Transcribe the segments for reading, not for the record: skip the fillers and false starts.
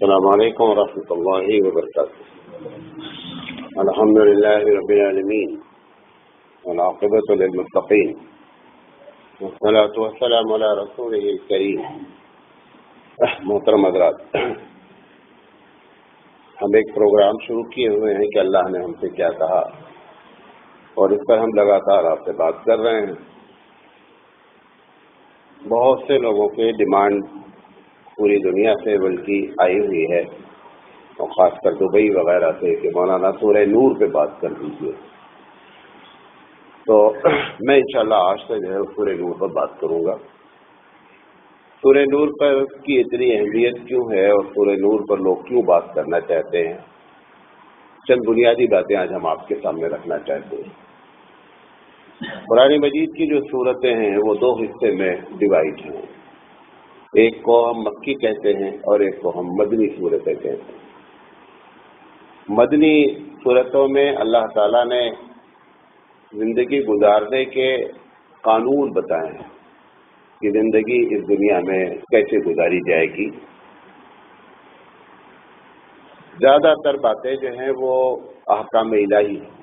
السلام علیکم ورحمۃ اللہ وبرکاتہ۔ الحمد للہ رب العالمین والعاقبۃ للمتقین والصلاۃ والسلام علی رسولہ الکریم۔ محترم حضرات، ہم ایک پروگرام شروع کیے ہوئے ہیں کہ اللہ نے ہم سے کیا کہا، اور اس پر ہم لگاتار آپ سے بات کر رہے ہیں۔ بہت سے لوگوں کے ڈیمانڈ پوری دنیا سے بلکہ آئی ہوئی ہے، اور خاص کر دبئی وغیرہ سے، کہ مولانا سورہ نور پہ بات کر دیجیے۔ تو میں انشاءاللہ آج سے جو ہے سورہ نور پر بات کروں گا۔ سورہ نور پر کی اتنی اہمیت کیوں ہے، اور سورہ نور پر لوگ کیوں بات کرنا چاہتے ہیں، چند بنیادی باتیں آج ہم آپ کے سامنے رکھنا چاہتے ہیں۔ قرآن مجید کی جو صورتیں ہیں وہ دو حصے میں ڈیوائڈ ہیں، ایک کو ہم مکی کہتے ہیں اور ایک کو ہم مدنی صورتیں کہتے ہیں۔ مدنی صورتوں میں اللہ تعالیٰ نے زندگی گزارنے کے قانون بتائے ہیں کہ زندگی اس دنیا میں کیسے گزاری جائے گی۔ زیادہ تر باتیں جو ہیں وہ احکام الہی ہیں،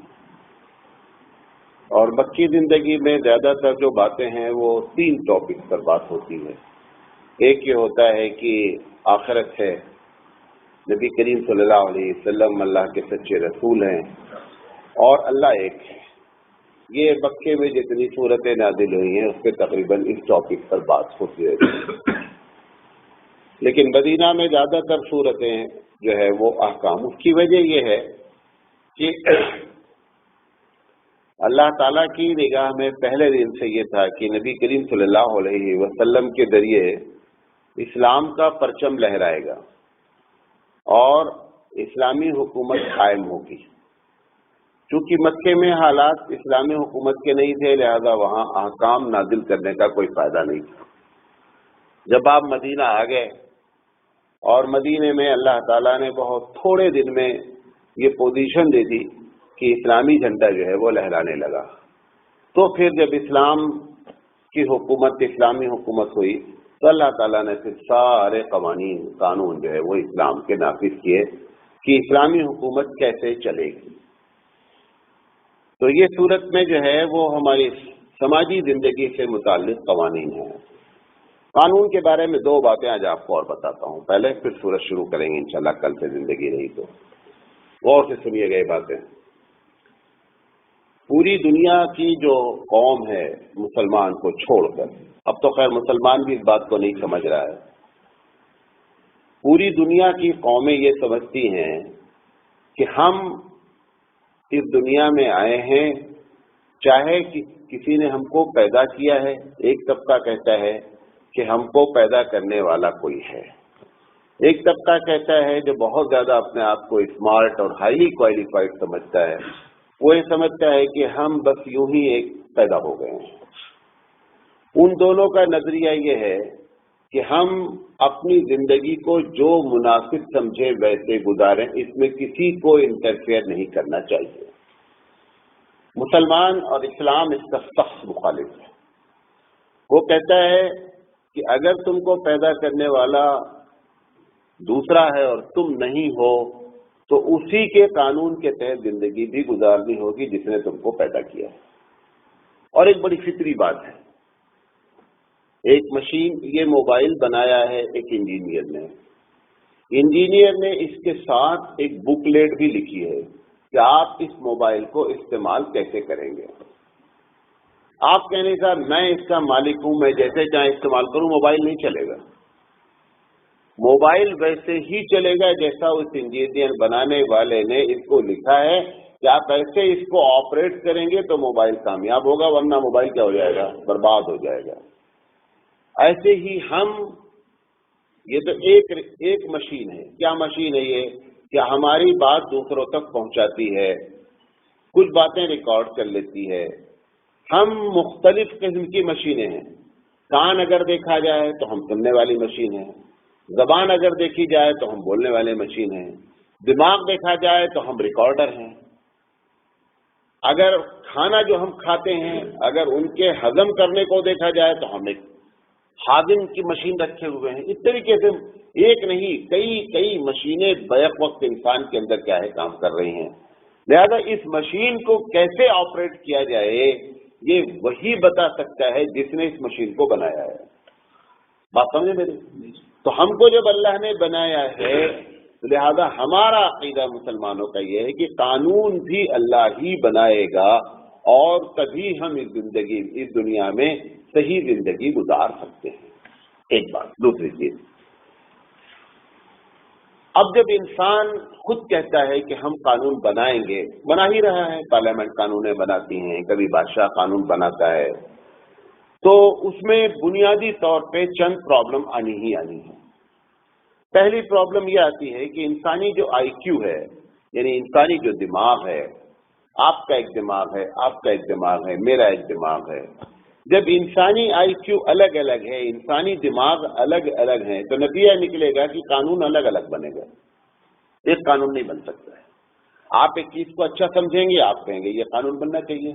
اور مکی زندگی میں زیادہ تر جو باتیں ہیں وہ 3 ٹاپک پر بات ہوتی ہے۔ ایک یہ ہوتا ہے کہ آخرت ہے، نبی کریم صلی اللہ علیہ وسلم اللہ کے سچے رسول ہیں، اور اللہ ایک ہے۔ یہ مکے میں جتنی صورتیں نازل ہوئی ہیں اس پہ تقریباً اس ٹاپک پر بات ہوتی رہتی ہے، لیکن مدینہ میں زیادہ تر صورتیں جو ہے وہ احکام۔ اس کی وجہ یہ ہے کہ اللہ تعالیٰ کی نگاہ میں پہلے دن سے یہ تھا کہ نبی کریم صلی اللہ علیہ وسلم کے ذریعے اسلام کا پرچم لہرائے گا اور اسلامی حکومت قائم ہوگی۔ چونکہ مکے میں حالات اسلامی حکومت کے نہیں تھے، لہذا وہاں احکام نازل کرنے کا کوئی فائدہ نہیں تھا۔ جب آپ مدینہ آ گئے اور مدینے میں اللہ تعالیٰ نے بہت تھوڑے دن میں یہ پوزیشن دے دی کہ اسلامی جھنڈا جو ہے وہ لہرانے لگا، تو پھر جب اسلام کی حکومت، اسلامی حکومت ہوئی، تو اللہ تعالیٰ نے پھر سارے قانون جو ہے وہ اسلام کے نافذ کیے کہ اسلامی حکومت کیسے چلے گی۔ تو یہ صورت میں جو ہے وہ ہماری سماجی زندگی سے متعلق قوانین ہیں۔ قانون کے بارے میں 2 باتیں آج آپ کو اور بتاتا ہوں، پہلے پھر صورت شروع کریں گے انشاءاللہ، کل سے زندگی رہی تو غور سے سنیے گئے باتیں۔ پوری دنیا کی جو قوم ہے مسلمان کو چھوڑ کر، اب تو خیر مسلمان بھی اس بات کو نہیں سمجھ رہا ہے، پوری دنیا کی قومیں یہ سمجھتی ہیں کہ ہم اس دنیا میں آئے ہیں، چاہے کسی نے ہم کو پیدا کیا ہے۔ ایک طبقہ کہتا ہے کہ ہم کو پیدا کرنے والا کوئی ہے، ایک طبقہ کہتا ہے جو بہت زیادہ اپنے آپ کو اسمارٹ اور ہائیلی کوالیفائڈ سمجھتا ہے، وہ یہ سمجھتا ہے کہ ہم بس یوں ہی ایک پیدا ہو گئے ہیں۔ ان دونوں کا نظریہ یہ ہے کہ ہم اپنی زندگی کو جو مناسب سمجھے ویسے گزاریں، اس میں کسی کو انٹرفیئر نہیں کرنا چاہیے۔ مسلمان اور اسلام اس کا سخت مخالف ہے۔ وہ کہتا ہے کہ اگر تم کو پیدا کرنے والا دوسرا ہے اور تم نہیں ہو، تو اسی کے قانون کے تحت زندگی بھی گزارنی ہوگی جس نے تم کو پیدا کیا ہے۔ اور ایک بڑی فطری بات ہے، ایک مشین، یہ موبائل بنایا ہے ایک انجینئر نے اس کے ساتھ ایک بکلیٹ بھی لکھی ہے کہ آپ اس موبائل کو استعمال کیسے کریں گے۔ آپ کہنے کا میں اس کا مالک ہوں، میں جیسے چاہے استعمال کروں، موبائل نہیں چلے گا۔ موبائل ویسے ہی چلے گا جیسا اس انجینئر بنانے والے نے اس کو لکھا ہے کہ آپ ایسے اس کو آپریٹ کریں گے تو موبائل کامیاب ہوگا، ورنہ موبائل کیا ہو جائے گا، برباد ہو جائے گا۔ ایسے ہی ہم، یہ تو ایک مشین ہے۔ کیا مشین ہے یہ؟ کہ ہماری بات دوسروں تک پہنچاتی ہے، کچھ باتیں ریکارڈ کر لیتی ہے۔ ہم مختلف قسم کی مشینیں ہیں۔ کان اگر دیکھا جائے تو ہم سننے والی مشین ہیں، زبان اگر دیکھی جائے تو ہم بولنے والے مشین ہیں، دماغ دیکھا جائے تو ہم ریکارڈر ہیں۔ اگر کھانا جو ہم کھاتے ہیں، اگر ان کے ہضم کرنے کو دیکھا جائے تو ہم ایک خادم کی مشین رکھے ہوئے ہیں، اس طریقے سے ایک نہیں کئی مشینیں بیک وقت انسان کے اندر کیا ہے کام کر رہی ہیں. لہذا اس مشین کو کیسے آپریٹ کیا جائے یہ وہی بتا سکتا ہے جس نے اس مشین کو بنایا ہے. بات سمجھے میری؟ تو ہم کو جب اللہ نے بنایا ہے لہذا ہمارا عقیدہ مسلمانوں کا یہ ہے کہ قانون بھی اللہ ہی بنائے گا اور تبھی ہم اس دنیا میں صحیح زندگی گزار سکتے ہیں. ایک بات. دوسری چیز، اب جب انسان خود کہتا ہے کہ ہم قانون بنائیں گے، بنا ہی رہا ہے، پارلیمنٹ قانونیں بناتی ہیں، کبھی بادشاہ قانون بناتا ہے، تو اس میں بنیادی طور پہ چند پرابلم آنی ہی آنی ہے. پہلی پرابلم یہ آتی ہے کہ انسانی جو آئی کیو ہے، یعنی انسانی جو دماغ ہے، آپ کا ایک دماغ ہے، آپ کا ایک دماغ ہے، میرا ایک دماغ ہے. جب انسانی آئی کیو الگ الگ ہے، انسانی دماغ الگ الگ ہیں، تو نتیجہ نکلے گا کہ قانون الگ الگ بنے گا، ایک قانون نہیں بن سکتا ہے. آپ ایک چیز کو اچھا سمجھیں گے، آپ کہیں گے یہ قانون بننا چاہیے،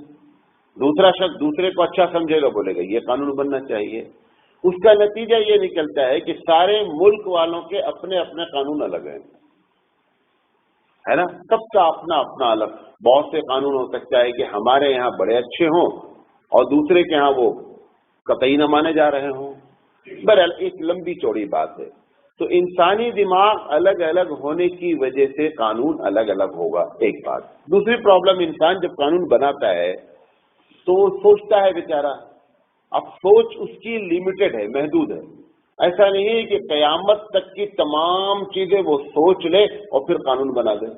دوسرا شخص دوسرے کو اچھا سمجھے گا، بولے گا یہ قانون بننا چاہیے. اس کا نتیجہ یہ نکلتا ہے کہ سارے ملک والوں کے اپنے اپنے قانون الگ ہیں، ہے نا؟ سب کا اپنا اپنا الگ. بہت سے قانون ہو سکتا ہے کہ ہمارے یہاں بڑے اچھے ہوں اور دوسرے کے ہاں وہ قطعی نہ مانے جا رہے ہوں. بہرحال ایک لمبی چوڑی بات ہے. تو انسانی دماغ الگ الگ ہونے کی وجہ سے قانون الگ الگ ہوگا، ایک بات. دوسری پرابلم، انسان جب قانون بناتا ہے تو وہ سوچتا ہے بیچارہ. اب سوچ اس کی لمیٹڈ ہے، محدود ہے. ایسا نہیں ہے کہ قیامت تک کی تمام چیزیں وہ سوچ لے اور پھر قانون بنا دے،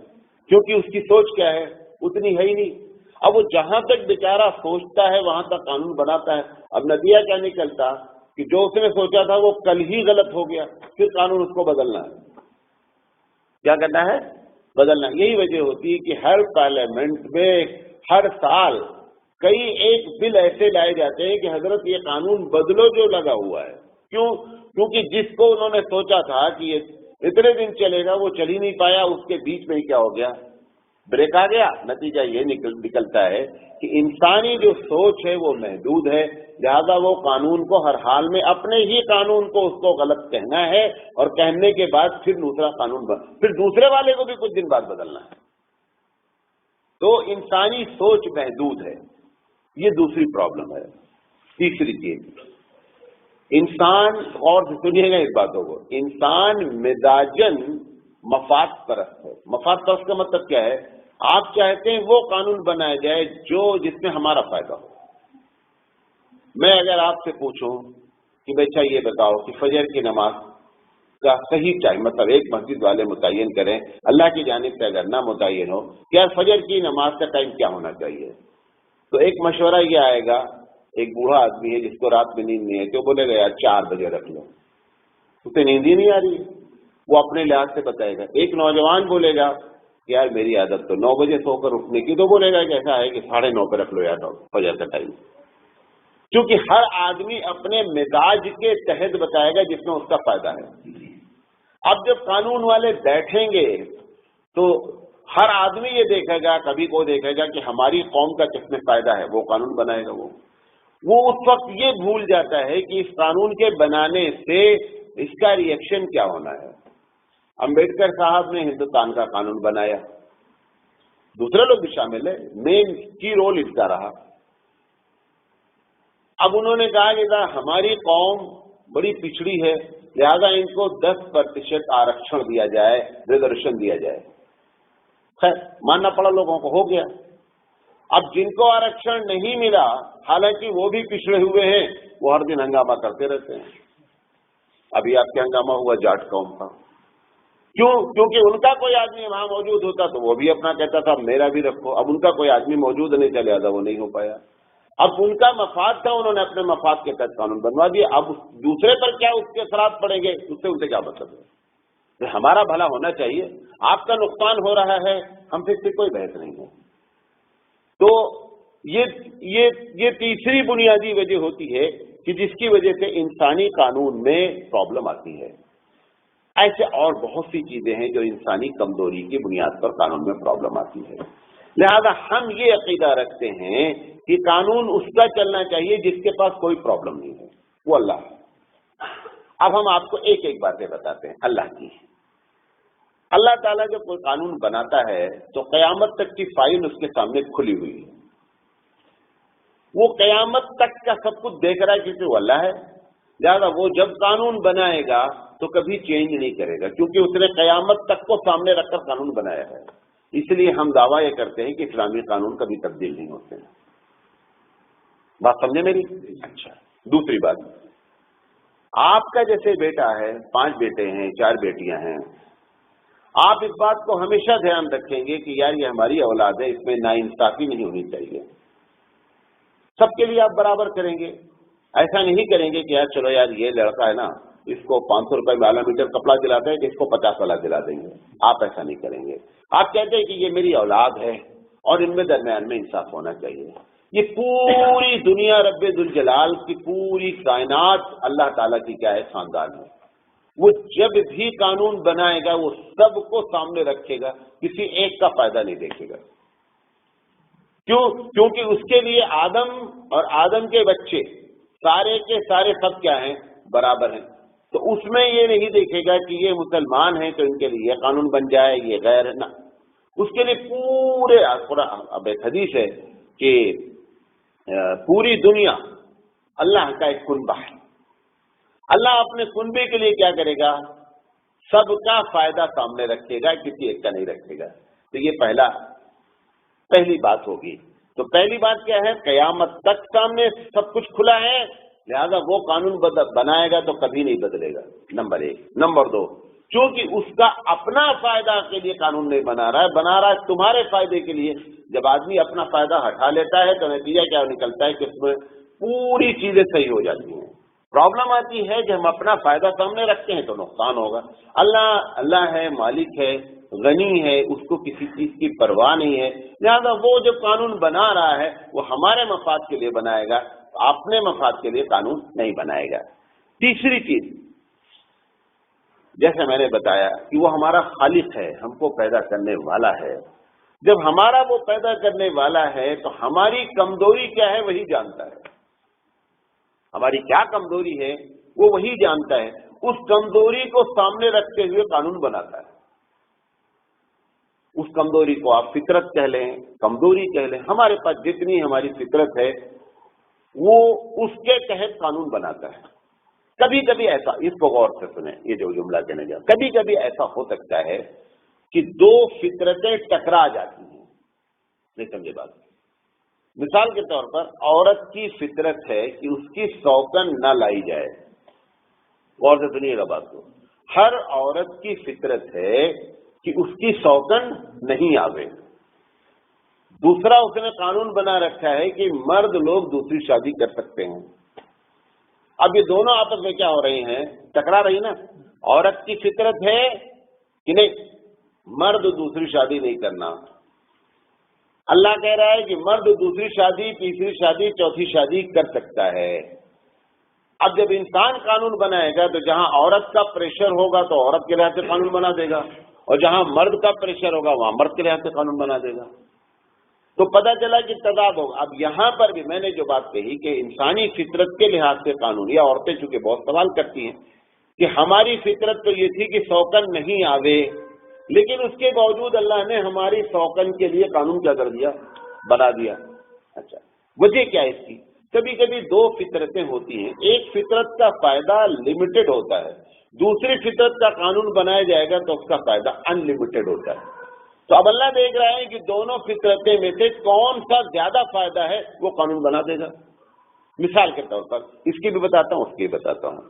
کیونکہ اس کی سوچ کیا ہے، اتنی ہے ہی نہیں. اب وہ جہاں تک بیچارہ سوچتا ہے وہاں تک قانون بناتا ہے. اب نتیجہ کیا نکلتا کہ جو اس نے سوچا تھا وہ کل ہی غلط ہو گیا، پھر قانون اس کو بدلنا ہے. کیا کرنا ہے؟ بدلنا. یہی وجہ ہوتی ہے کہ ہر پارلیمنٹ میں ہر سال کئی ایک بل ایسے لائے جاتے ہیں کہ حضرت یہ قانون بدلو جو لگا ہوا ہے. کیوں؟ کیونکہ جس کو انہوں نے سوچا تھا کہ یہ اتنے دن چلے گا وہ چل ہی نہیں پایا، اس کے بیچ میں ہی کیا ہو گیا، بریک آ گیا. نتیجہ یہ نکلتا ہے کہ انسانی جو سوچ ہے وہ محدود ہے، لہذا وہ قانون کو ہر حال میں اپنے ہی قانون کو اس کو غلط کہنا ہے، اور کہنے کے بعد پھر دوسرا قانون پھر دوسرے والے کو بھی کچھ دن بعد بدلنا ہے. تو انسانی سوچ محدود ہے، یہ دوسری پرابلم ہے. تیسری چیز، انسان، اور سنیے گا اس باتوں کو، انسان مزاجن مفاد پرست ہے. مفاد پرست کا مطلب کیا ہے؟ آپ چاہتے ہیں وہ قانون بنایا جائے جس میں ہمارا فائدہ ہو. میں اگر آپ سے پوچھوں کہ بھائی اچھا یہ بتاؤ کہ فجر کی نماز کا صحیح ٹائم، مطلب ایک مسجد والے متعین کریں، اللہ کی جانب سے اگر نہ متعین ہو کہ یار فجر کی نماز کا ٹائم کیا ہونا چاہیے، تو ایک مشورہ یہ آئے گا. ایک بوڑھا آدمی ہے جس کو رات میں نیند نہیں ہے، تو بولے گا یار 4 بجے رکھ لو، اسے نیند ہی نہیں آ رہی، وہ اپنے لحاظ سے بتائے گا. ایک نوجوان بولے گا کہ یار میری عادت تو 9 بجے سو کر اٹھنے کی، تو بولے گا کہ ایسا ہے کہ 9:30 پہ رکھ لو یار فجر کا ٹائم. کیونکہ ہر آدمی اپنے مزاج کے تحت بتائے گا جس میں اس کا فائدہ ہے. اب جب قانون والے بیٹھیں گے تو ہر آدمی یہ دیکھے گا، کبھی کوئی دیکھے گا کہ ہماری قوم کا کس میں فائدہ ہے، وہ قانون بنائے گا. وہ اس وقت یہ بھول جاتا ہے کہ اس قانون کے بنانے سے اس کا ری ایکشن کیا ہونا ہے. امبیڈکر صاحب نے ہندوستان کا قانون بنایا، دوسرے لوگ بھی شامل ہیں، مین کی رول اس کا رہا. اب انہوں نے کہا کہ ہماری قوم بڑی پچھڑی ہے، لہذا ان کو 10% آرکشن دیا جائے، ریزرویشن دیا جائے. خیر ماننا پڑا لوگوں کو، ہو گیا. اب جن کو آرکشن نہیں ملا، حالانکہ وہ بھی پچھڑے ہوئے ہیں، وہ ہر دن ہنگامہ کرتے رہتے ہیں. ابھی آپ کے ہنگامہ ہوا جاٹ قوم کا. کیونکہ ان کا کوئی آدمی وہاں موجود ہوتا تو وہ بھی اپنا کہتا تھا میرا بھی رکھو. اب ان کا کوئی آدمی موجود نہیں تھا، لہٰذا وہ نہیں ہو پایا. اب ان کا مفاد تھا، انہوں نے اپنے مفاد کے تحت قانون بنوا دیا. اب دوسرے پر کیا اس کے اثرات پڑیں گے، اس سے اسے کیا مطلب ہے. ہمارا بھلا ہونا چاہیے، آپ کا نقصان ہو رہا ہے، ہم سے اس سے کوئی بحث نہیں ہے. تو یہ تیسری بنیادی وجہ ہوتی ہے کہ جس کی وجہ سے انسانی قانون میں پرابلم آتی ہے. ایسے اور بہت سی چیزیں ہیں جو انسانی کمزوری کی بنیاد پر قانون میں پرابلم آتی ہے. لہذا ہم یہ عقیدہ رکھتے ہیں کہ قانون اس کا چلنا چاہیے جس کے پاس کوئی پرابلم نہیں ہے، وہ اللہ ہے. اب ہم آپ کو ایک ایک باتیں بتاتے ہیں اللہ کی۔ اللہ تعالیٰ جب کوئی قانون بناتا ہے تو قیامت تک کی فائل اس کے سامنے کھلی ہوئی ہے، وہ قیامت تک کا سب کچھ دیکھ رہا ہے کیونکہ وہ اللہ ہے، لہٰذا وہ جب قانون بنائے گا تو کبھی چینج نہیں کرے گا، کیونکہ اس نے قیامت تک کو سامنے رکھ کر قانون بنایا ہے۔ اس لیے ہم دعویٰ یہ کرتے ہیں کہ اسلامی قانون کبھی تبدیل نہیں ہوتے ہیں۔ بات سمجھے میری؟ اچھا، دوسری بات، آپ کا جیسے بیٹا ہے، 5 بیٹے ہیں، 4 بیٹیاں ہیں، آپ اس بات کو ہمیشہ دھیان رکھیں گے کہ یار یہ ہماری اولاد ہے، اس میں ناانصافی نہیں ہونی چاہیے، سب کے لیے آپ برابر کریں گے۔ ایسا نہیں کریں گے کہ یار چلو یار یہ لڑکا ہے نا، اس کو 500 روپے والا میٹر کپڑا دلاتے ہیں کہ اس کو 50 والا دلا دیں گے، آپ ایسا نہیں کریں گے۔ آپ کہتے ہیں کہ یہ میری اولاد ہے اور ان میں درمیان میں انصاف ہونا چاہیے۔ یہ پوری دنیا رب ذوالجلال کی پوری کائنات اللہ تعالیٰ کی کیا ہے؟ خاندان ہے۔ وہ جب بھی قانون بنائے گا وہ سب کو سامنے رکھے گا، کسی ایک کا فائدہ نہیں دیکھے گا۔ کیونکہ اس کے لیے آدم اور آدم کے بچے سارے کے سارے سب کیا ہیں؟ برابر ہیں۔ تو اس میں یہ نہیں دیکھے گا کہ یہ مسلمان ہیں تو ان کے لیے یہ قانون بن جائے، یہ غیر ہے، نہ، اس کے لیے پورے اب ایک حدیث ہے کہ پوری دنیا اللہ کا ایک کنبہ ہے، اللہ اپنے کنبے کے لیے کیا کرے گا؟ سب کا فائدہ سامنے رکھے گا، کسی ایک کا نہیں رکھے گا۔ تو یہ پہلی بات ہوگی۔ تو پہلی بات کیا ہے؟ قیامت تک سامنے سب کچھ کھلا ہے، لہذا وہ قانون بنائے گا تو کبھی نہیں بدلے گا، نمبر 1۔ نمبر 2، چونکہ اس کا اپنا فائدہ کے لیے قانون نہیں بنا رہا ہے تمہارے فائدے کے لیے۔ جب آدمی اپنا فائدہ ہٹا لیتا ہے تو نتیجہ کیا نکلتا ہے کہ اس میں پوری چیزیں صحیح ہو جاتی ہیں۔ پرابلم آتی ہے کہ ہم اپنا فائدہ سامنے رکھتے ہیں تو نقصان ہوگا۔ اللہ ہے، مالک ہے، غنی ہے، اس کو کسی چیز کی پرواہ نہیں ہے، لہذا وہ جو قانون بنا رہا ہے وہ ہمارے مفاد کے لیے بنائے گا، اپنے مفاد کے لیے قانون نہیں بنائے گا۔ تیسری چیز، جیسے میں نے بتایا کہ وہ ہمارا خالق ہے، ہم کو پیدا کرنے والا ہے۔ جب ہمارا وہ پیدا کرنے والا ہے تو ہماری کمزوری کیا ہے وہی جانتا ہے، ہماری کیا کمزوری ہے وہ وہی جانتا ہے، اس کمزوری کو سامنے رکھتے ہوئے قانون بناتا ہے۔ اس کمزوری کو آپ فطرت کہہ لیں، کمزوری کہہ لیں، ہمارے پاس جتنی ہماری فطرت ہے وہ اس کے تحت قانون بناتا ہے۔ کبھی کبھی ایسا، اس کو غور سے سنیں، یہ جو جملہ کہنے جا، کبھی کبھی ایسا ہو سکتا ہے کہ 2 فطرتیں ٹکرا جاتی ہیں، نہیں سمجھے بات۔ مثال کے طور پر عورت کی فطرت ہے کہ اس کی سوکن نہ لائی جائے، غور سے سنیے گا بات کو، ہر عورت کی فطرت ہے کہ اس کی سوکن نہیں آوے۔ دوسرا اس نے قانون بنا رکھا ہے کہ مرد لوگ دوسری شادی کر سکتے ہیں۔ اب یہ دونوں آپس میں کیا ہو رہی ہیں؟ ٹکرا رہی نا۔ عورت کی فطرت ہے کہ نہیں مرد دوسری شادی نہیں کرنا، اللہ کہہ رہا ہے کہ مرد دوسری شادی، تیسری شادی، چوتھی شادی کر سکتا ہے۔ اب جب انسان قانون بنائے گا تو جہاں عورت کا پریشر ہوگا تو عورت کے لحاظ سے قانون بنا دے گا، اور جہاں مرد کا پریشر ہوگا وہاں مرد کے لحاظ سے قانون بنا دے گا۔ تو پتہ چلا کہ تضاد ہوگا۔ اب یہاں پر بھی میں نے جو بات کہی کہ انسانی فطرت کے لحاظ سے قانون، یا عورتیں چونکہ بہت سوال کرتی ہیں کہ ہماری فطرت تو یہ تھی کہ سوکن نہیں آوے، لیکن اس کے باوجود اللہ نے ہماری سوکن کے لیے قانون کیا کر دیا؟ بنا دیا۔ اچھا، وجہ کیا ہے اس کی؟ کبھی کبھی 2 فطرتیں ہوتی ہیں، ایک فطرت کا فائدہ لمیٹڈ ہوتا ہے، دوسری فطرت کا قانون بنایا جائے گا تو اس کا فائدہ ان لمیٹڈ ہوتا ہے۔ تو اب اللہ دیکھ رہا ہے کہ دونوں فطرتیں میں سے کون سا زیادہ فائدہ ہے، وہ قانون بنا دے گا۔ مثال کے طور پر اس کی بھی بتاتا ہوں، اس کی بھی بتاتا ہوں۔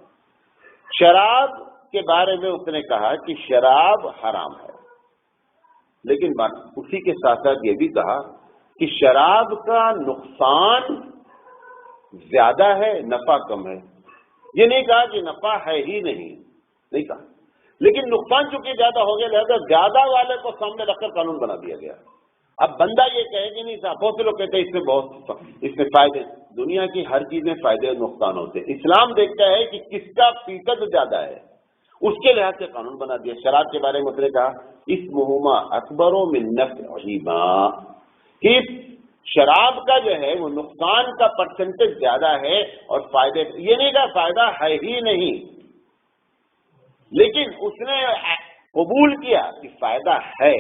شراب کے بارے میں اس نے کہا کہ شراب حرام ہے، لیکن اسی کے ساتھ ساتھ یہ بھی کہا کہ شراب کا نقصان زیادہ ہے، نفع کم ہے۔ یہ نہیں کہا کہ نفع ہے ہی نہیں کہا، لیکن نقصان چونکہ زیادہ ہو گیا لہذا زیادہ والے کو سامنے رکھ کر قانون بنا دیا گیا۔ اب بندہ یہ کہے کہ نہیں صاحب، بہت سے لوگ کہتے ہیں اس میں فائدے، دنیا کی ہر چیز میں فائدے اور نقصان ہوتے ہیں۔ اسلام دیکھتا ہے کہ کس کا فیصد زیادہ ہے، اس کے لحاظ سے قانون بنا دیا۔ شراب کے بارے میں اس نے کہا اسمہما اکبر من نفعہما، کہ شراب کا جو ہے وہ نقصان کا پرسنٹیج زیادہ ہے اور فائدے، یہ نہیں کہا فائدہ ہے ہی نہیں، لیکن اس نے قبول کیا کہ فائدہ ہے،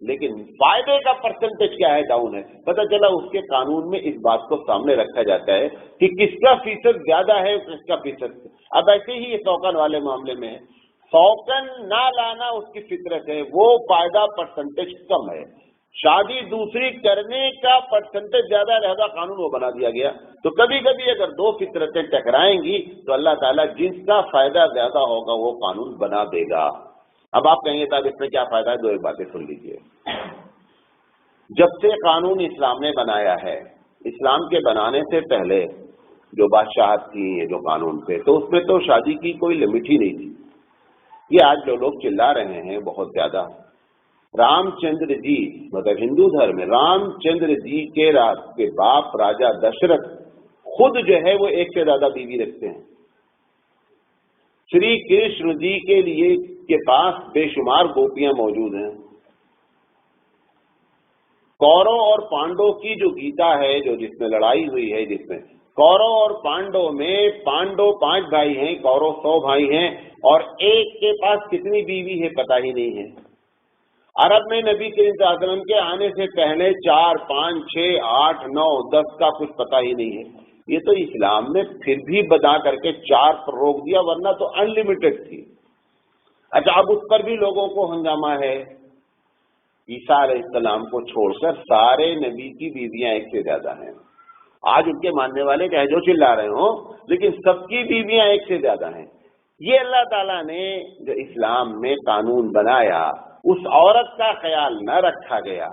لیکن فائدے کا پرسنٹیج کیا ہے، ڈاؤن ہے. پتہ چلا اس کے قانون میں اس بات کو سامنے رکھا جاتا ہے کہ کس کا فیصد زیادہ ہے، کس کا فیصد. اب ایسے ہی یہ سوکن والے معاملے میں ہے، سوکن نہ لانا اس کی فطرت ہے، وہ فائدہ پرسنٹیج کم ہے. شادی دوسری کرنے کا پرسنٹیج زیادہ رہتا، قانون وہ بنا دیا گیا. تو کبھی کبھی اگر دو فطرتیں ٹکرائیں گی تو اللہ تعالیٰ جس کا فائدہ زیادہ ہوگا وہ قانون بنا دے گا. اب آپ کہیں گے صاحب اس میں کیا فائدہ ہے؟ دو ایک باتیں سن لیجئے. جب سے قانون اسلام نے بنایا ہے، اسلام کے بنانے سے پہلے جو بادشاہت تھی، یہ جو قانون تھے، تو اس میں تو شادی کی کوئی لمٹ ہی نہیں تھی. یہ آج جو لوگ چلا رہے ہیں بہت زیادہ، رام چندر جی مطلب ہندو دھرم میں رام چندر جی کے باپ راجا دشرتھ خود جو ہے وہ ایک سے زیادہ بیوی رکھتے ہیں. شری کرشن جی کے لیے کے پاس بے شمار گوپیاں موجود ہیں. کورو اور پانڈو کی جو گیتا ہے، جو جس میں لڑائی ہوئی ہے، جس میں کورو اور پانڈو میں پانڈو 5 بھائی ہیں، کورو 100 بھائی ہیں، اور ایک کے پاس کتنی بیوی ہے پتہ ہی نہیں ہے. عرب میں نبی کریم صلی اللہ علیہ وسلم کے آنے سے پہلے 4 5 6 8 9 10 کا کچھ پتہ ہی نہیں ہے. یہ تو اسلام نے پھر بھی بتا کر کے 4 پر روک دیا، ورنہ تو ان لمیٹڈ تھی. اچھا، اب اس پر بھی لوگوں کو ہنگامہ ہے. عیسیٰ علیہ السلام کو چھوڑ کر سارے نبی کی بیویاں ایک سے زیادہ ہیں. آج ان کے ماننے والے چاہے جو چلا رہے ہوں، لیکن سب کی بیویاں ایک سے زیادہ ہیں. یہ اللہ تعالیٰ نے جو اسلام میں قانون بنایا، اس عورت کا خیال نہ رکھا گیا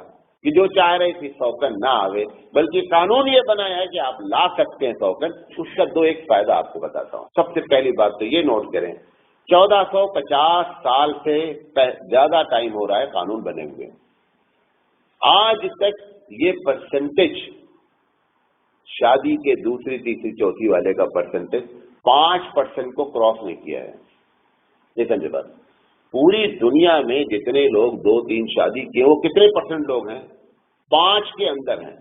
کہ جو چاہ رہی تھی سوکن نہ آوے، بلکہ قانون یہ بنایا ہے کہ آپ لا سکتے ہیں سوکن. اس کا 2 ایک فائدہ آپ کو بتاتا ہوں. سب سے پہلی بات تو یہ نوٹ کریں، 1450 سال سے زیادہ ٹائم ہو رہا ہے قانون بنے ہوئے. آج تک یہ پرسنٹیج شادی کے دوسری تیسری چوتھی والے کا پرسنٹیج 5% کو کراس نہیں کیا ہے. یہ سمجھے بات، پوری دنیا میں جتنے لوگ 2-3 شادی کیے وہ کتنے % لوگ ہیں؟ 5 کے اندر ہیں.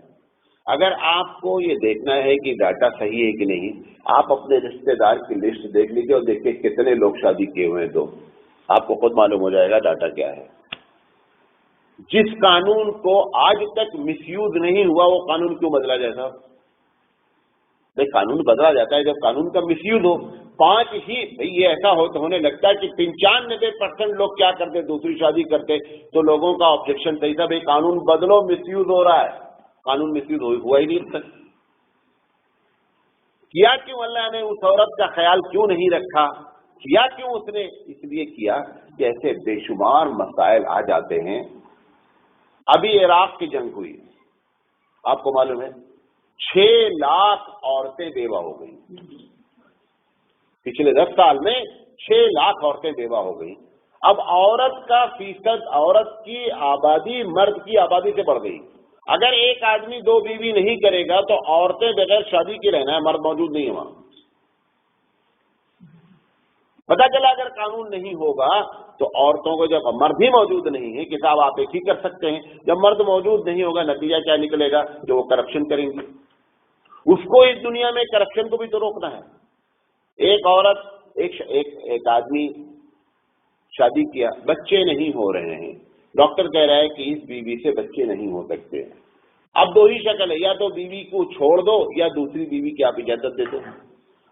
اگر آپ کو یہ دیکھنا ہے کہ ڈاٹا صحیح ہے کہ نہیں، آپ اپنے رشتہ دار کی لسٹ دیکھ لیجیے اور دیکھیں کتنے لوگ شادی کیے ہوئے ہیں. تو آپ کو خود معلوم ہو جائے گا ڈاٹا کیا ہے. جس قانون کو آج تک مس یوز نہیں ہوا وہ قانون کیوں بدلا جائے صاحب؟ قانون بدلا جاتا ہے جب قانون کا مس یوز ہو. 5 ہی یہ ایسا ہونے لگتا ہے کہ 95% لوگ کیا کرتے، دوسری شادی کرتے. تو لوگوں کا آبجیکشن صحیح تھا، بھائی قانون بدلو، مس یوز ہو رہا ہے. قانون مس یوز ہوا ہی نہیں تک. کیا کیوں اللہ نے اس عورت کا خیال کیوں نہیں رکھا؟ کیا کیوں اس نے؟ اس لیے کیا کہ ایسے بے شمار مسائل آ جاتے ہیں. ابھی عراق کی جنگ ہوئی، آپ کو معلوم ہے 6 لاکھ عورتیں بیوہ ہو گئیں. پچھلے 10 سال میں 6 لاکھ عورتیں بیوہ ہو گئیں. اب عورت کا فیصد، عورت کی آبادی مرد کی آبادی سے بڑھ گئی. اگر ایک آدمی 2 بیوی نہیں کرے گا تو عورتیں بغیر شادی کی رہنا ہے، مرد موجود نہیں ہے وہاں. پتا چلا اگر قانون نہیں ہوگا تو عورتوں کو، جب مرد ہی موجود نہیں ہے کہ صاحب آپ ایک ہی کر سکتے ہیں، جب مرد موجود نہیں ہوگا نتیجہ کیا نکلے گا؟ جو وہ کرپشن کریں گے. اس کو اس دنیا میں کرپشن کو بھی تو روکنا ہے. ایک عورت، ایک آدمی شادی کیا، بچے نہیں ہو رہے ہیں، ڈاکٹر کہہ رہا ہے کہ اس بیوی سے بچے نہیں ہو سکتے. اب 2 ہی شکل ہے، یا تو بیوی کو چھوڑ دو یا دوسری بیوی کی آپ اجازت دے دو.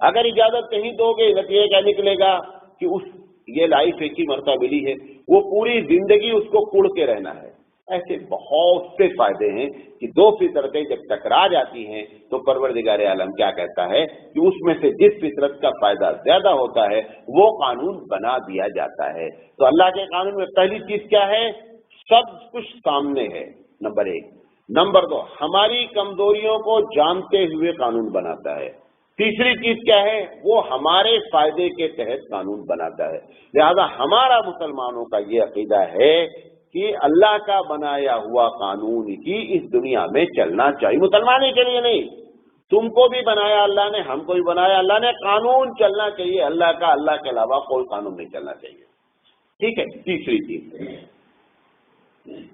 اگر اجازت نہیں دو گے نتیجہ کیا نکلے گا کہ یہ لائف ایک ہی مرتبہ ملی ہے، وہ پوری زندگی اس کو کڑ کے رہنا ہے. ایسے بہت سے فائدے ہیں کہ 2 فطرتیں جب ٹکرا جاتی ہیں تو پروردگار عالم کیا کہتا ہے کہ اس میں سے جس فطرت کا فائدہ زیادہ ہوتا ہے وہ قانون بنا دیا جاتا ہے. تو اللہ کے قانون میں پہلی چیز کیا ہے؟ سب کچھ سامنے ہے، نمبر 1. نمبر 2، ہماری کمزوریوں کو جانتے ہوئے قانون بناتا ہے. تیسری چیز کیا ہے؟ وہ ہمارے فائدے کے تحت قانون بناتا ہے. لہذا ہمارا مسلمانوں کا یہ عقیدہ ہے کہ اللہ کا بنایا ہوا قانون ہی اس دنیا میں چلنا چاہیے. مسلمان ہی کے لیے نہیں، تم کو بھی بنایا اللہ نے، ہم کو بھی بنایا اللہ نے. قانون چلنا چاہیے اللہ کا، اللہ کے علاوہ کوئی قانون نہیں چلنا چاہیے. ٹھیک ہے. تیسری چیز،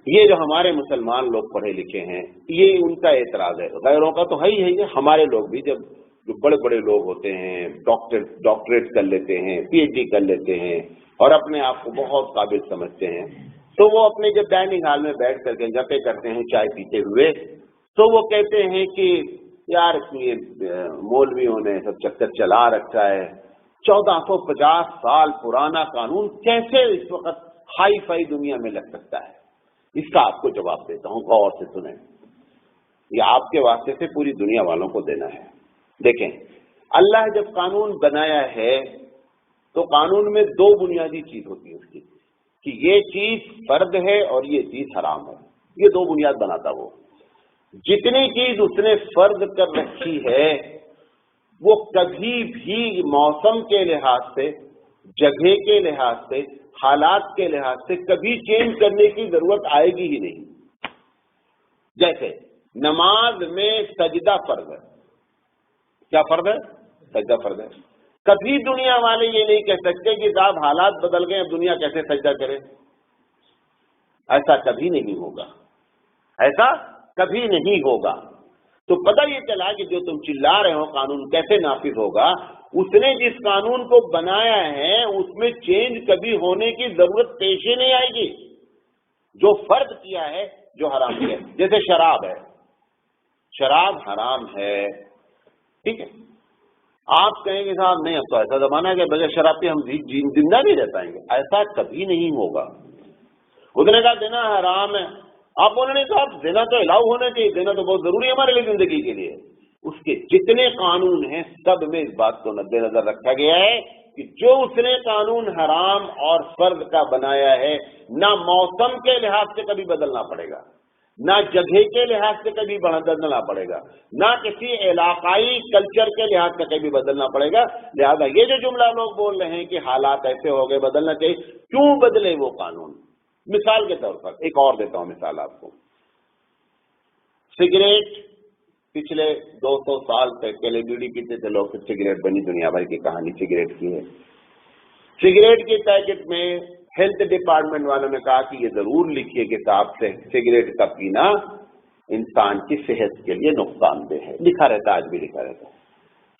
یہ جو ہمارے مسلمان لوگ پڑھے لکھے ہیں، یہ ان کا اعتراض ہے. غیروں کا تو ہے ہی ہے. ہمارے لوگ بھی جب جو بڑے بڑے لوگ ہوتے ہیں، ڈاکٹریٹ کر لیتے ہیں، پی ایچ ڈی کر لیتے ہیں اور اپنے آپ کو بہت قابل سمجھتے ہیں، تو وہ اپنے جب ڈائننگ ہال میں بیٹھ کر کے گپیں کرتے ہیں چائے پیتے ہوئے، تو وہ کہتے ہیں کہ یار یہ مولویوں نے سب چکر چلا رکھا ہے، 1450 سال پرانا قانون کیسے اس وقت ہائی فائی دنیا میں لگ سکتا ہے؟ اس کا آپ کو جواب دیتا ہوں، غور سے سنیں، یہ آپ کے واسطے سے پوری دنیا والوں کو دینا ہے۔ دیکھیں، اللہ جب قانون بنایا ہے تو قانون میں دو بنیادی چیز ہوتی ہے اس کی، کہ یہ چیز فرض ہے اور یہ چیز حرام ہے، یہ دو بنیاد بناتا وہ۔ جتنی چیز اس نے فرض کر رکھی ہے وہ کبھی بھی موسم کے لحاظ سے، جگہ کے لحاظ سے، حالات کے لحاظ سے کبھی چینج کرنے کی ضرورت آئے گی ہی نہیں۔ جیسے نماز میں سجدہ فرض ہے، کیا فرض ہے؟ سجدہ فرض ہے۔ کبھی دنیا والے یہ نہیں کہہ سکتے کہ صاحب حالات بدل گئے اب دنیا کیسے سجدہ کرے، ایسا کبھی نہیں ہوگا، ایسا کبھی نہیں ہوگا۔ تو پتہ یہ چلا کہ جو تم چلا رہے ہو قانون کیسے نافذ ہوگا، اس نے جس قانون کو بنایا ہے اس میں چینج کبھی ہونے کی ضرورت پیش ہی نہیں آئے گی۔ جو فرض کیا ہے، جو حرام کیا ہے، جیسے شراب ہے، شراب حرام ہے، ٹھیک ہے، آپ کہیں گے صاحب نہیں اب تو ایسا زمانہ ہے کہ بغیر شراب کے ہم زندہ نہیں رہ پائیں گے، ایسا کبھی نہیں ہوگا۔ اس نے کہا دینا حرام ہے، آپ بولے نہیں صاحب دینا تو الاؤ ہونا چاہیے، دینا تو بہت ضروری ہے ہمارے لیے زندگی کے لیے۔ اس کے جتنے قانون ہیں سب میں اس بات کو مد نظر رکھا گیا ہے کہ جو اس نے قانون حرام اور فرض کا بنایا ہے، نہ موسم کے لحاظ سے کبھی بدلنا پڑے گا، نہ جگہ کے لحاظ سے کبھی بدلنا پڑے گا، نہ کسی علاقائی کلچر کے لحاظ سے کبھی بدلنا پڑے گا۔ لہذا یہ جو جملہ لوگ بول رہے ہیں کہ حالات ایسے ہو گئے بدلنا چاہیے، کیوں بدلے وہ قانون؟ مثال کے طور پر ایک اور دیتا ہوں مثال آپ کو۔ سگریٹ پچھلے 200 سال تک پہلے بیڑی پیتے تھے لوگ، پھر سگریٹ بنی، دنیا بھر کی کہانی سگریٹ کی ہے۔ سگریٹ کے پیکٹ میں ہیلتھ ڈپارٹمنٹ والوں نے کہا کہ یہ ضرور لکھیے کتاب سے سگریٹ کا پینا انسان کی صحت کے لیے نقصان دہ ہے، لکھا رہتا، آج بھی لکھا رہتا۔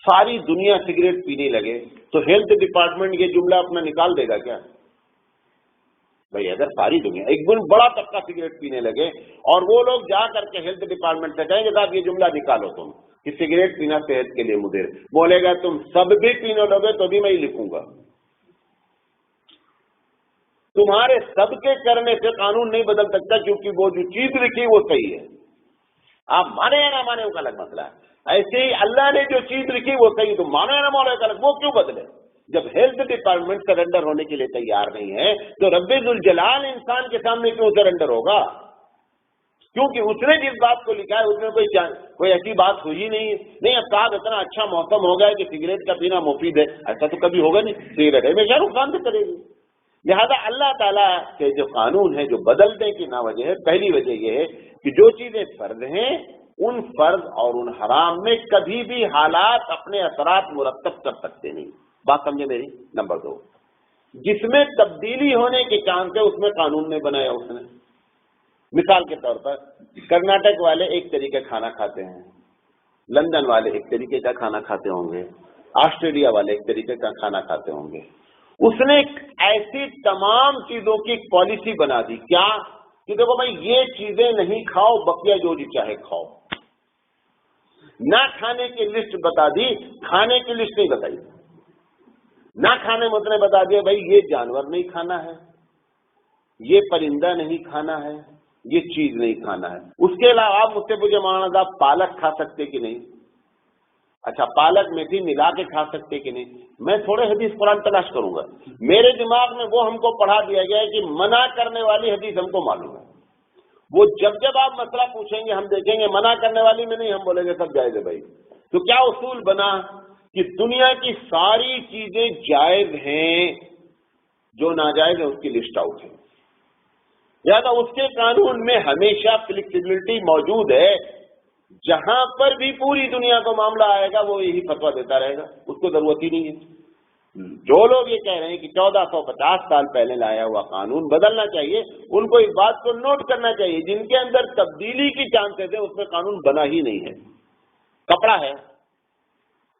ساری دنیا سگریٹ پینے لگے تو ہیلتھ ڈپارٹمنٹ یہ جملہ اپنا نکال دے گا کیا؟ بھئی اگر ساری دنیا ایک دن بڑا طبقہ سگریٹ پینے لگے اور وہ لوگ جا کر کے ہیلتھ ڈپارٹمنٹ سے کہیں گے صاحب یہ جملہ نکالو تم کہ سگریٹ پینا صحت کے لیے مضر، بولے گا تم سب بھی پینے لگے تو بھی میں ہی لکھوں گا۔ تمہارے سب کے کرنے سے قانون نہیں بدل سکتا، کیونکہ وہ جو چیز لکھی وہ صحیح ہے، آپ مانے یا نہ مانے وہ الگ مسئلہ ہے۔ ایسے ہی اللہ نے جو چیز لکھی وہ صحیح، تو مانے یا نہ مانے الگ، وہ کیوں بدلے؟ جب ہیلتھ ڈپارٹمنٹ سرنڈر ہونے کے لیے تیار نہیں ہے تو رب ذوالجلال انسان کے سامنے کیوں سرنڈر ہوگا؟ کیونکہ اس نے جس بات کو لکھا ہے اس میں کوئی ایسی بات ہوئی نہیں اب صاحب اتنا اچھا موسم ہو گیا کہ سگریٹ کا پینا مفید ہے، ایسا تو کبھی ہوگا نہیں، سگریٹ ہمیشہ نقصان سے کرے گی۔ لہذا اللہ تعالیٰ کے جو قانون ہے جو بدلنے کی نہ وجہ ہے، پہلی وجہ یہ ہے کہ جو چیزیں فرض ہیں ان فرض اور ان حرام میں کبھی بھی حالات اپنے اثرات مرتب کر سکتے نہیں۔ بات سمجھے میری؟ نمبر 2، جس میں تبدیلی ہونے کے چانس ہے اس میں قانون نہیں بنایا اس نے۔ مثال کے طور پر کرناٹک والے ایک طریقے کھانا کھاتے ہیں، لندن والے ایک طریقے کا کھانا کھاتے ہوں گے، آسٹریلیا والے ایک طریقے کا کھانا کھاتے ہوں گے۔ اس نے ایسی تمام چیزوں کی پالیسی بنا دی، کیا کہ دیکھو بھائی یہ چیزیں نہیں کھاؤ، بقیہ جو جی چاہے کھاؤ۔ نہ کھانے کی لسٹ بتا دی، کھانے کی لسٹ نہیں بتائی۔ نہ کھانے میں اس نے بتا دیا بھائی یہ جانور نہیں کھانا ہے، یہ پرندہ نہیں کھانا ہے، یہ چیز نہیں کھانا ہے۔ اس کے علاوہ آپ مجھ سے پوچھے مولانا صاحب پالک کھا سکتے کہ نہیں؟ اچھا پالک میتھی ملا کے کھا سکتے کہ نہیں؟ میں تھوڑے حدیث قرآن تلاش کروں گا، میرے دماغ میں وہ ہم کو پڑھا دیا گیا ہے کہ منع کرنے والی حدیث ہم کو معلوم ہے، وہ جب آپ مسئلہ پوچھیں گے ہم دیکھیں گے منع کرنے والی میں نہیں، ہم بولیں گے سب جائز ہے بھائی۔ تو کیا اصول بنا کہ دنیا کی ساری چیزیں جائز ہیں، جو ناجائز ہے اس کی لسٹ آؤٹ ہے، لہٰذا اس کے قانون میں ہمیشہ فلیکسیبلٹی موجود ہے۔ جہاں پر بھی پوری دنیا کو معاملہ آئے گا وہ یہی فتویٰ دیتا رہے گا، اس کو ضرورت ہی نہیں ہے۔ جو لوگ یہ کہہ رہے ہیں کہ 1450 سال پہلے لایا ہوا قانون بدلنا چاہیے، ان کو اس بات کو نوٹ کرنا چاہیے جن کے اندر تبدیلی کی چانسز ہے اس میں قانون بنا ہی نہیں ہے۔ کپڑا ہے،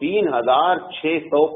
3600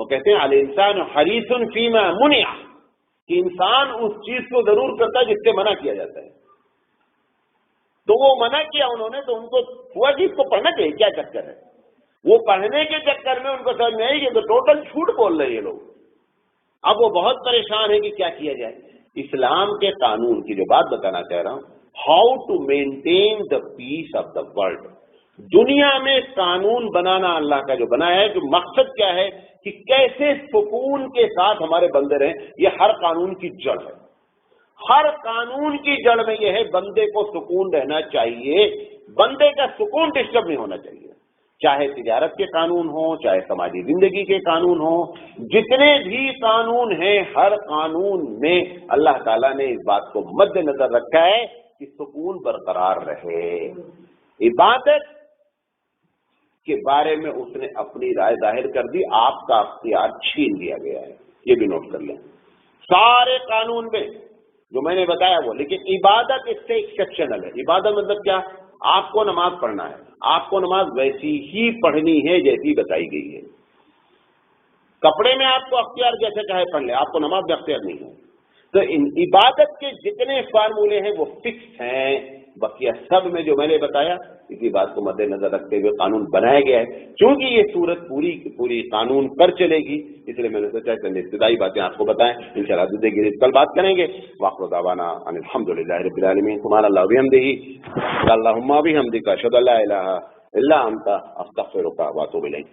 وہ کہتے ہیں الانسان حریص فیما منع، کہ انسان اس چیز کو ضرور کرتا ہے جس سے منع کیا جاتا ہے. تو وہ منع کیا انہوں نے، تو ان کو ہوا کہ اس کو پڑھنا چاہیے، کیا چکر ہے. وہ پڑھنے کے چکر میں ان کو سمجھ میں آئی کہ تو ٹوٹل جھوٹ بول رہے ہیں یہ لوگ. اب وہ بہت پریشان ہے کہ کیا کیا جائے. اسلام کے قانون کی جو بات بتانا چاہ رہا ہوں، how to maintain the peace of the world. دنیا میں قانون بنانا اللہ کا جو بنایا ہے، جو مقصد کیا ہے کہ کیسے سکون کے ساتھ ہمارے بندے رہیں، یہ ہر قانون کی جڑ ہے. ہر قانون کی جڑ میں یہ ہے بندے کو سکون رہنا چاہیے، بندے کا سکون ڈسٹرب نہیں ہونا چاہیے. چاہے تجارت کے قانون ہوں، چاہے سماجی زندگی کے قانون ہوں، جتنے بھی قانون ہیں، ہر قانون میں اللہ تعالیٰ نے اس بات کو مد نظر رکھا ہے کہ سکون برقرار رہے. عبادت کے بارے میں اس نے اپنی رائے ظاہر کر دی، آپ کا اختیار چھین لیا گیا ہے. یہ بھی نوٹ کر لیں. سارے قانون میں جو میں نے بتایا وہ، لیکن عبادت اس سے ایکسیپشنل ہے. عبادت مطلب کیا؟ آپ کو نماز پڑھنا ہے، آپ کو نماز ویسی ہی پڑھنی ہے جیسی بتائی گئی ہے. کپڑے میں آپ کو اختیار جیسے چاہے پڑھ لیں، آپ کو نماز میں اختیار نہیں ہے. تو ان عبادت کے جتنے فارمولے ہیں وہ فکس ہیں. بقیہ سب میں جو میں نے بتایا اسی بات کو مد نظر رکھتے ہوئے قانون بنایا گیا ہے. چونکہ یہ صورت پوری پوری قانون پر چلے گی، اس لیے میں نے سوچا چند ابتدائی باتیں آپ کو بتائیں. انشاءاللہ دوسرے کی کل بات کریں گے. وآخر دعوانا ان الحمدللہ رب العالمین. سبحان اللہ وبحمدہ، اللہم بحمدک، اشہد ان لا الہ الا انت، استغفرک واتوب الیک.